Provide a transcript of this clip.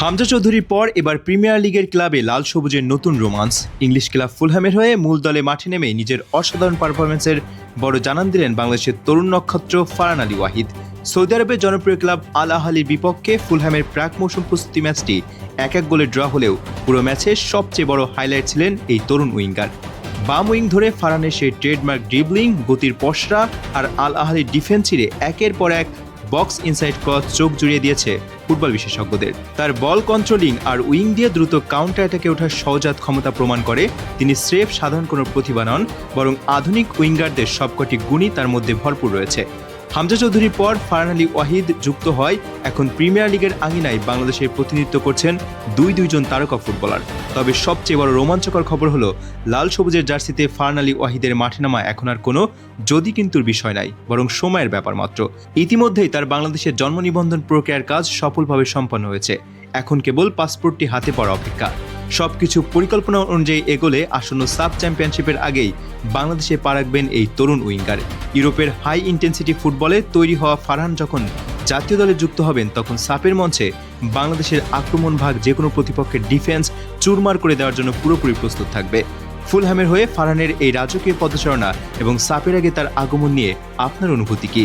হামজা চৌধুরীর পর এবার প্রিমিয়ার লিগের ক্লাবে লাল সবুজের নতুন রোমান্স। ইংলিশ ক্লাব ফুলহ্যামের হয়ে মূল দলে মাঠে নেমে নিজের অসাধারণ পারফরমেন্সের বড় জানান দিলেন বাংলাদেশের তরুণ নক্ষত্র ফারহান আলী ওয়াহিদ। সৌদি আরবের জনপ্রিয় ক্লাব আল আহলির বিপক্ষে ফুলহ্যামের প্রাক মৌসুম প্রস্তুতি ম্যাচটি 1-1 গোলে ড্র হলেও পুরো ম্যাচের সবচেয়ে বড় হাইলাইট ছিলেন এই তরুণ উইঙ্গার। বাম উইং ধরে ফারহানের সেই ট্রেডমার্ক ড্রিবলিং, গতির পসরা আর আল আহলির ডিফেন্স ছিঁড়ে একের পর এক বক্স ইনসাইড ক্রস চোখ জুড়িয়ে দিয়েছে ফুটবল বিশেষজ্ঞদের। তার বল কন্ট্রোলিং আর উইং দিয়ে দ্রুত কাউন্টার অ্যাটাকে ওঠার সহজাত ক্ষমতা প্রমাণ করে তিনি স্রেফ সাধারণ কোনো প্রতিভা নন, বরং আধুনিক উইঙ্গারদের সবকটি গুণই তার মধ্যে ভরপুর রয়েছে। হামজা চৌধুরীর পর ফারহান আলী ওয়াহিদ যুক্ত হয় এখন প্রিমিয়ার লিগের আঙিনায় বাংলাদেশের প্রতিনিধিত্ব করছেন দুইজন তারকা ফুটবলার। তবে সবচেয়ে বড় রোমাঞ্চকর খবর হলো লাল সবুজের জার্সিতে ফারহান আলী ওয়াহিদের মাঠে নামা এখন আর কোনো যদি কিন্তুর বিষয় নাই, বরং সময়ের ব্যাপার মাত্র। ইতিমধ্যেই তার বাংলাদেশের জন্ম নিবন্ধন প্রক্রিয়ার কাজ সফলভাবে সম্পন্ন হয়েছে। এখন কেবল পাসপোর্টটি হাতে পড়া অপেক্ষা। সবকিছু পরিকল্পনা অনুযায়ী এগোলে আসন্ন সাব চ্যাম্পিয়নশিপের আগেই বাংলাদেশে পা রাখবেন এই তরুণ উইঙ্গার। ইউরোপের হাই ইন্টেন্সিটি ফুটবলে তৈরি হওয়া ফারহান যখন জাতীয় দলে যুক্ত হবেন, তখন সাপের মঞ্চে বাংলাদেশের আক্রমণ ভাগ যে কোনো প্রতিপক্ষের ডিফেন্স চুরমার করে দেওয়ার জন্য পুরোপুরি প্রস্তুত থাকবে। ফুলহ্যামের হয়ে ফারহানের এই রাজকীয় পদচারণা এবং সাপের আগে তার আগমন নিয়ে আপনার অনুভূতি কি?